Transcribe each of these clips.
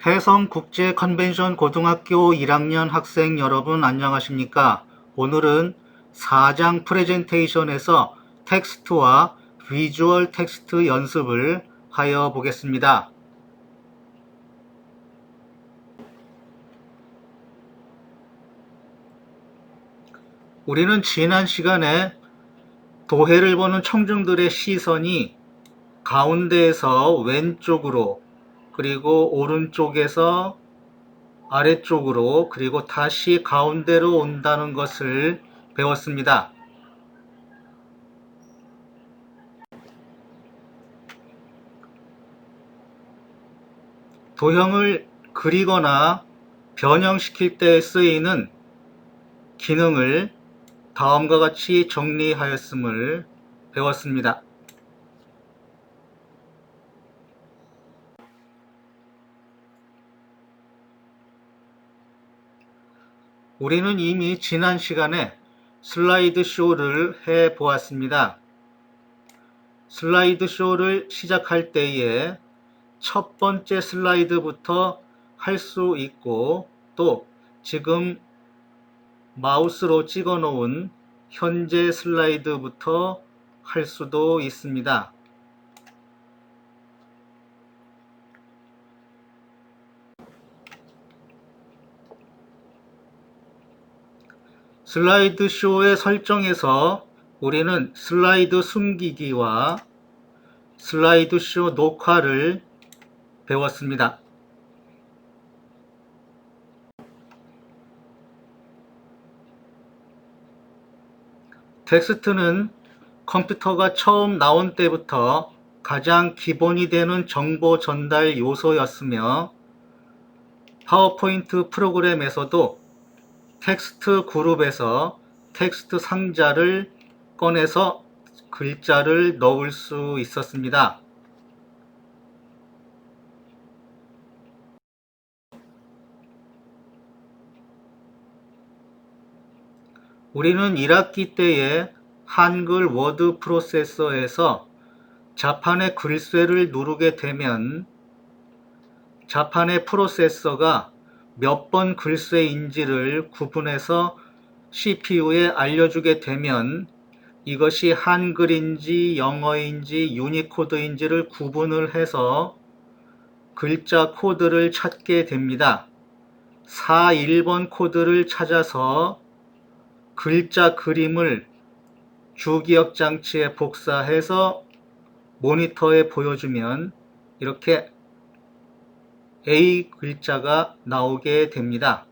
해성국제컨벤션 고등학교 1학년 학생 여러분 안녕하십니까? 오늘은 4장 프레젠테이션에서 텍스트와 비주얼 텍스트 연습을 하여 보겠습니다. 우리는 지난 시간에 도해를 보는 청중들의 시선이 가운데에서 왼쪽으로 그리고 오른쪽에서 아래쪽으로 그리고 다시 가운데로 온다는 것을 배웠습니다. 도형을 그리거나 변형시킬 때 쓰이는 기능을 다음과 같이 정리하였음을 배웠습니다. 우리는 이미 지난 시간에 슬라이드 쇼를 해 보았습니다. 슬라이드 쇼를 시작할 때에 첫 번째 슬라이드부터 할 수 있고 또 지금 마우스로 찍어 놓은 현재 슬라이드부터 할 수도 있습니다. 슬라이드 쇼의 설정에서 우리는 슬라이드 숨기기와 슬라이드 쇼 녹화를 배웠습니다. 텍스트는 컴퓨터가 처음 나온 때부터 가장 기본이 되는 정보 전달 요소였으며 파워포인트 프로그램에서도 텍스트 그룹에서 텍스트 상자를 꺼내서 글자를 넣을 수 있었습니다. 우리는 1학기 때에 한글 워드 프로세서에서 자판의 글쇠를 누르게 되면 자판의 프로세서가 몇 번 글쎄인지를 구분해서 CPU에 알려주게 되면 이것이 한글인지 영어인지 유니코드인지를 구분을 해서 글자 코드를 찾게 됩니다. 41번 코드를 찾아서 글자 그림을 주기억 장치에 복사해서 모니터에 보여주면 이렇게 A 글자가 나오게 됩니다.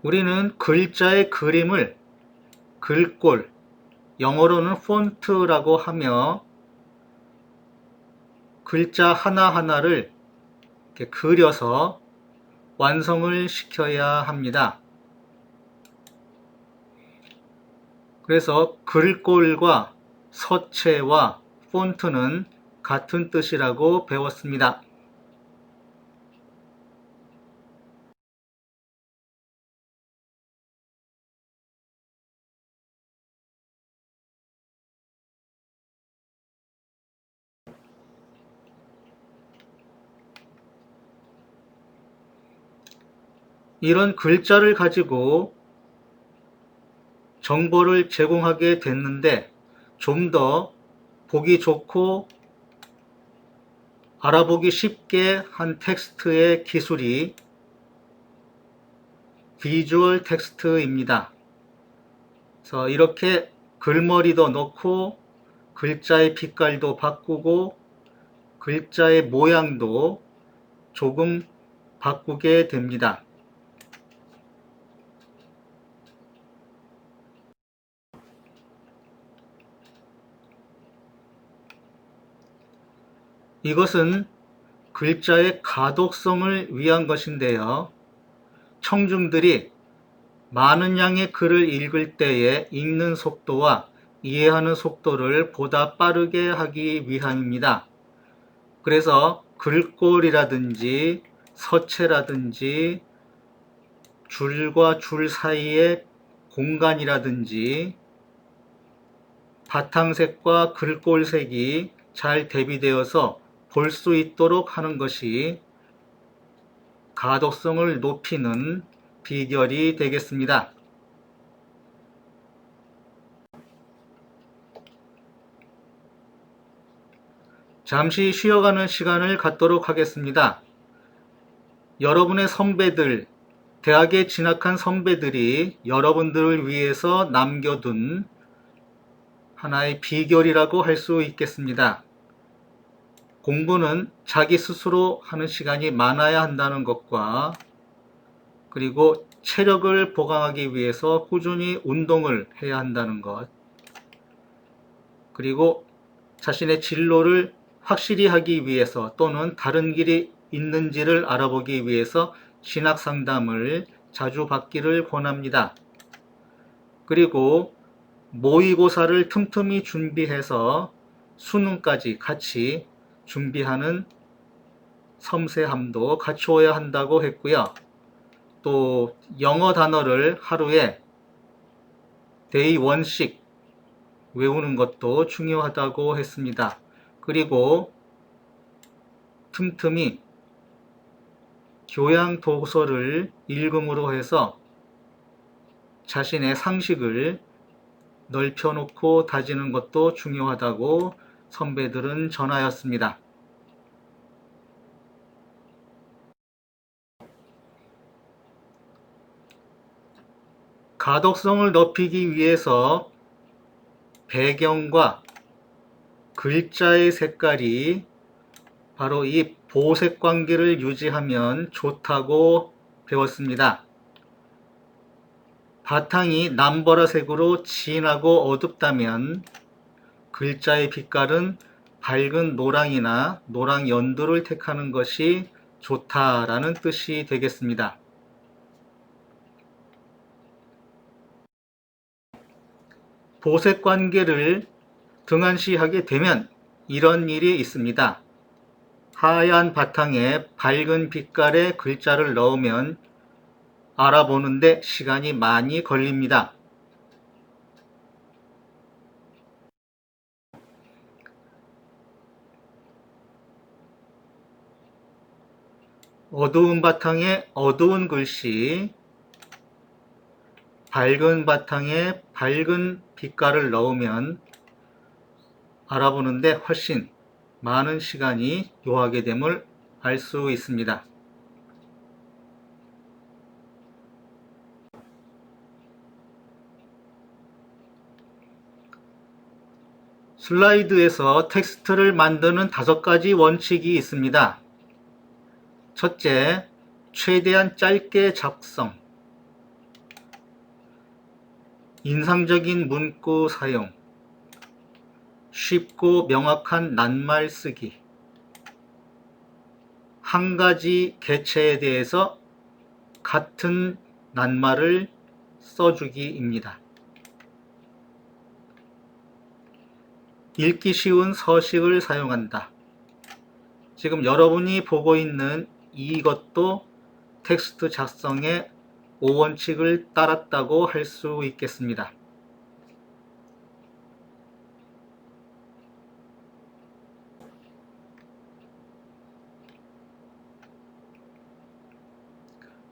우리는 글자의 그림을 글꼴, 영어로는 폰트라고 하며 글자 하나하나를 이렇게 그려서 완성을 시켜야 합니다. 그래서 글꼴과 서체와 폰트는 같은 뜻이라고 배웠습니다. 이런 글자를 가지고 정보를 제공하게 됐는데 좀 더 보기 좋고 알아보기 쉽게 한 텍스트의 기술이 비주얼 텍스트입니다. 그래서 이렇게 글머리도 넣고 글자의 빛깔도 바꾸고 글자의 모양도 조금 바꾸게 됩니다. 이것은 글자의 가독성을 위한 것인데요. 청중들이 많은 양의 글을 읽을 때에 읽는 속도와 이해하는 속도를 보다 빠르게 하기 위함입니다. 그래서 글꼴이라든지 서체라든지 줄과 줄 사이의 공간이라든지 바탕색과 글꼴색이 잘 대비되어서 볼 수 있도록 하는 것이 가독성을 높이는 비결이 되겠습니다. 잠시 쉬어가는 시간을 갖도록 하겠습니다. 여러분의 선배들, 대학에 진학한 선배들이 여러분들을 위해서 남겨둔 하나의 비결이라고 할 수 있겠습니다. 공부는 자기 스스로 하는 시간이 많아야 한다는 것과 그리고 체력을 보강하기 위해서 꾸준히 운동을 해야 한다는 것, 그리고 자신의 진로를 확실히 하기 위해서 또는 다른 길이 있는지를 알아보기 위해서 진학 상담을 자주 받기를 권합니다. 그리고 모의고사를 틈틈이 준비해서 수능까지 같이 준비하는 섬세함도 갖추어야 한다고 했고요. 또 영어 단어를 하루에 데이 1씩 외우는 것도 중요하다고 했습니다. 그리고 틈틈이 교양 도서를 읽음으로 해서 자신의 상식을 넓혀놓고 다지는 것도 중요하다고 선배들은 전하였습니다. 가독성을 높이기 위해서 배경과 글자의 색깔이 바로 이 보색 관계를 유지하면 좋다고 배웠습니다. 바탕이 남보라색으로 진하고 어둡다면 글자의 빛깔은 밝은 노랑이나 노랑 연두를 택하는 것이 좋다라는 뜻이 되겠습니다. 보색 관계를 등한시하게 되면 이런 일이 있습니다. 하얀 바탕에 밝은 빛깔의 글자를 넣으면 알아보는데 시간이 많이 걸립니다. 어두운 바탕에 어두운 글씨, 밝은 바탕에 밝은 빛깔을 넣으면 알아보는데 훨씬 많은 시간이 요하게 됨을 알 수 있습니다. 슬라이드에서 텍스트를 만드는 5가지 원칙이 있습니다. 첫째, 최대한 짧게 작성. 인상적인 문구 사용. 쉽고 명확한 낱말 쓰기. 한 가지 개체에 대해서 같은 낱말을 써주기입니다. 읽기 쉬운 서식을 사용한다. 지금 여러분이 보고 있는 이것도 텍스트 작성의 5원칙을 따랐다고 할 수 있겠습니다.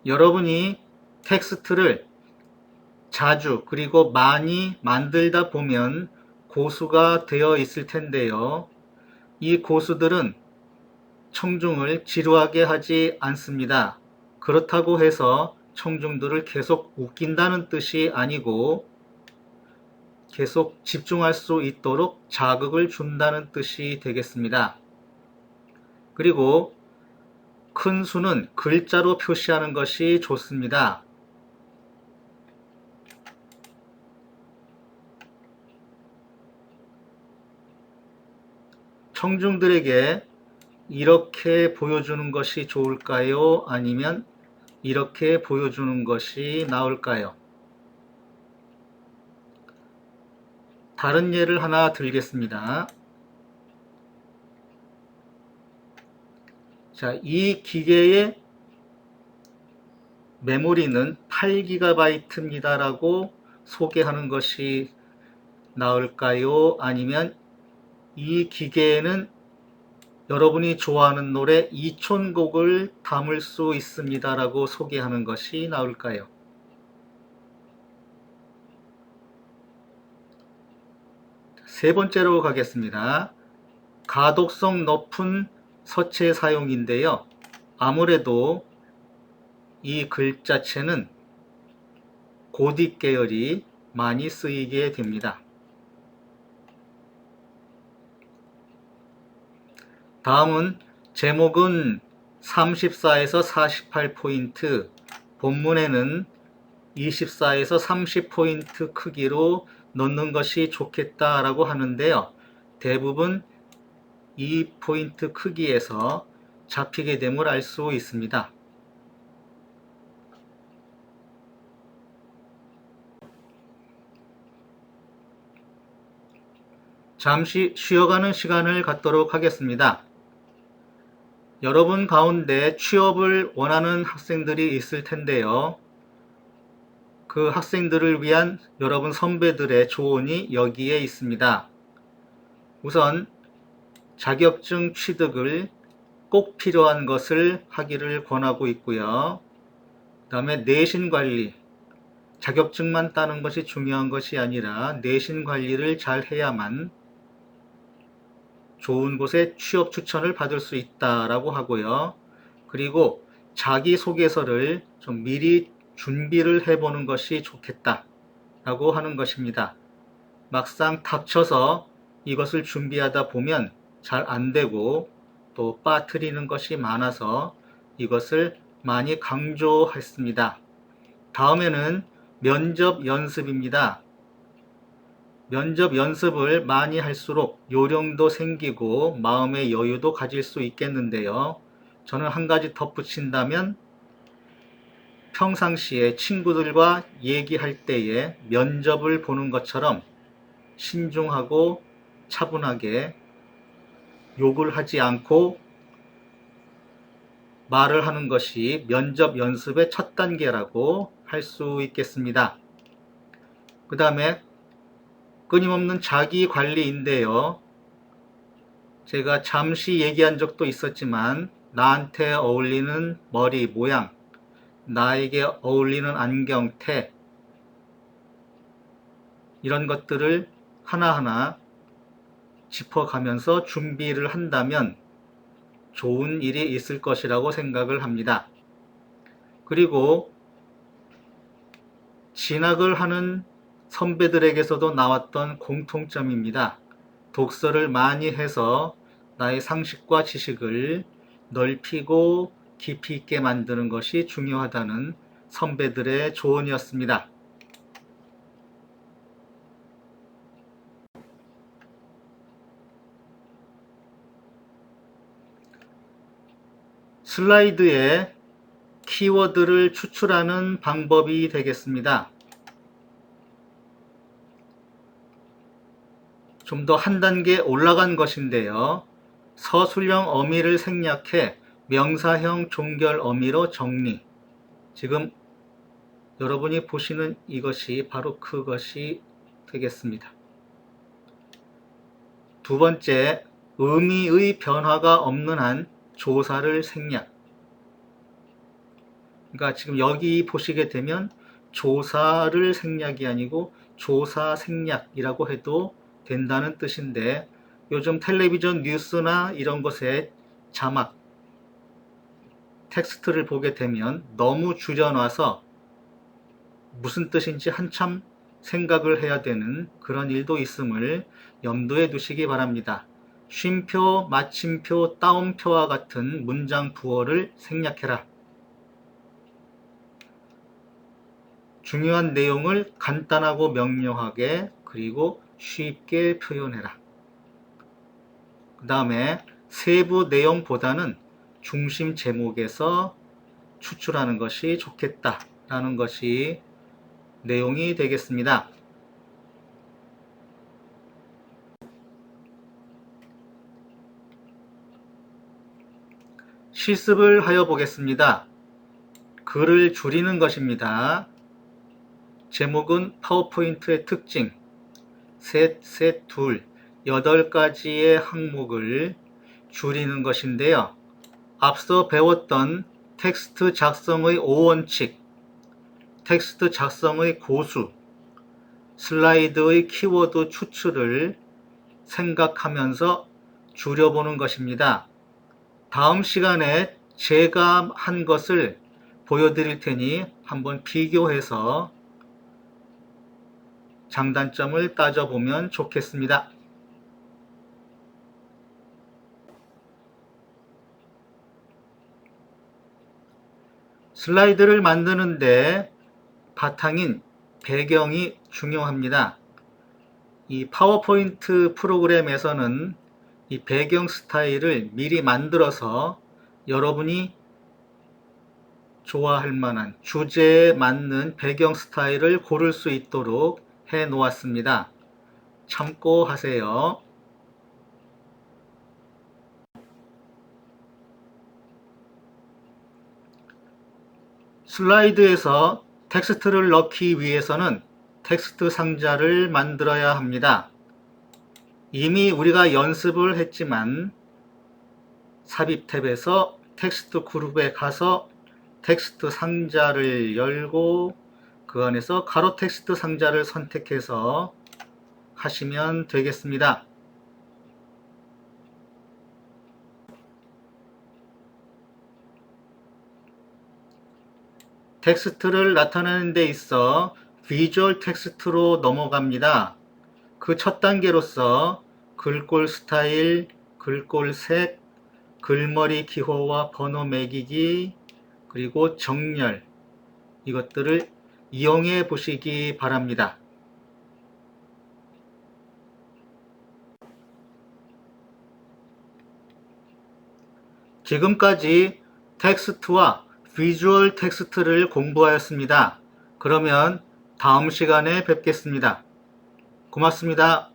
여러분이 텍스트를 자주 그리고 많이 만들다 보면 고수가 되어 있을 텐데요. 이 고수들은 청중을 지루하게 하지 않습니다. 그렇다고 해서 청중들을 계속 웃긴다는 뜻이 아니고 계속 집중할 수 있도록 자극을 준다는 뜻이 되겠습니다. 그리고 큰 수는 글자로 표시하는 것이 좋습니다. 청중들에게 이렇게 보여주는 것이 좋을까요? 아니면 이렇게 보여주는 것이 나을까요? 다른 예를 하나 들겠습니다. 자, 이 기계의 메모리는 8GB입니다 라고 소개하는 것이 나을까요? 아니면 이 기계에는 여러분이 좋아하는 노래 2,000곡을 담을 수 있습니다 라고 소개하는 것이 나을까요? 세 번째로 가겠습니다. 가독성 높은 서체 사용인데요. 아무래도 이 글자체는 고딕 계열이 많이 쓰이게 됩니다. 다음은 제목은 34에서 48포인트, 본문에는 24에서 30포인트 크기로 넣는 것이 좋겠다라고 하는데요. 대부분 이 포인트 크기에서 잡히게 됨을 알 수 있습니다. 잠시 쉬어가는 시간을 갖도록 하겠습니다. 여러분 가운데 취업을 원하는 학생들이 있을 텐데요. 그 학생들을 위한 여러분 선배들의 조언이 여기에 있습니다. 우선 자격증 취득을 꼭 필요한 것을 하기를 권하고 있고요. 그 다음에 내신 관리, 자격증만 따는 것이 중요한 것이 아니라 내신 관리를 잘 해야만 좋은 곳에 취업 추천을 받을 수 있다라고 하고요. 그리고 자기소개서를 좀 미리 준비를 해보는 것이 좋겠다라고 하는 것입니다. 막상 닥쳐서 이것을 준비하다 보면 잘 안되고 또 빠뜨리는 것이 많아서 이것을 많이 강조했습니다. 다음에는 면접 연습입니다. 면접 연습을 많이 할수록 요령도 생기고 마음의 여유도 가질 수 있겠는데요. 저는 한 가지 덧붙인다면 평상시에 친구들과 얘기할 때에 면접을 보는 것처럼 신중하고 차분하게 욕을 하지 않고 말을 하는 것이 면접 연습의 첫 단계라고 할 수 있겠습니다. 그 다음에 끊임없는 자기 관리인데요. 제가 잠시 얘기한 적도 있었지만 나한테 어울리는 머리 모양, 나에게 어울리는 안경테, 이런 것들을 하나하나 짚어가면서 준비를 한다면 좋은 일이 있을 것이라고 생각을 합니다. 그리고 진학을 하는 선배들에게서도 나왔던 공통점입니다. 독서를 많이 해서 나의 상식과 지식을 넓히고 깊이 있게 만드는 것이 중요하다는 선배들의 조언이었습니다. 슬라이드에 키워드를 추출하는 방법이 되겠습니다. 좀 더 한 단계 올라간 것인데요. 서술형 어미를 생략해 명사형 종결 어미로 정리. 지금 여러분이 보시는 이것이 바로 그것이 되겠습니다. 두 번째, 의미의 변화가 없는 한 조사를 생략. 그러니까 지금 여기 보시게 되면 조사를 생략이 아니고 조사 생략이라고 해도 된다는 뜻인데, 요즘 텔레비전 뉴스나 이런 것에 자막, 텍스트를 보게 되면 너무 줄여놔서 무슨 뜻인지 한참 생각을 해야 되는 그런 일도 있음을 염두에 두시기 바랍니다. 쉼표, 마침표, 따옴표와 같은 문장 부호를 생략해라. 중요한 내용을 간단하고 명료하게 그리고 쉽게 표현해라. 그 다음에 세부 내용보다는 중심 제목에서 추출하는 것이 좋겠다라는 것이 내용이 되겠습니다. 실습을 하여 보겠습니다. 글을 줄이는 것입니다. 제목은 파워포인트의 특징, 셋, 셋, 둘, 8가지의 항목을 줄이는 것인데요. 앞서 배웠던 텍스트 작성의 5원칙, 텍스트 작성의 고수, 슬라이드의 키워드 추출을 생각하면서 줄여보는 것입니다. 다음 시간에 제가 한 것을 보여드릴 테니 한번 비교해서 장단점을 따져보면 좋겠습니다. 슬라이드를 만드는데 바탕인 배경이 중요합니다. 이 파워포인트 프로그램에서는 이 배경 스타일을 미리 만들어서 여러분이 좋아할 만한 주제에 맞는 배경 스타일을 고를 수 있도록 해 놓았습니다. 참고하세요. 슬라이드에서 텍스트를 넣기 위해서는 텍스트 상자를 만들어야 합니다. 이미 우리가 연습을 했지만 삽입 탭에서 텍스트 그룹에 가서 텍스트 상자를 열고 그 안에서 가로 텍스트 상자를 선택해서 하시면 되겠습니다. 텍스트를 나타내는 데 있어 비주얼 텍스트로 넘어갑니다. 그 첫 단계로서 글꼴 스타일, 글꼴 색, 글머리 기호와 번호 매기기, 그리고 정렬, 이것들을 이용해 보시기 바랍니다. 지금까지 텍스트와 비주얼 텍스트를 공부하였습니다. 그러면 다음 시간에 뵙겠습니다. 고맙습니다.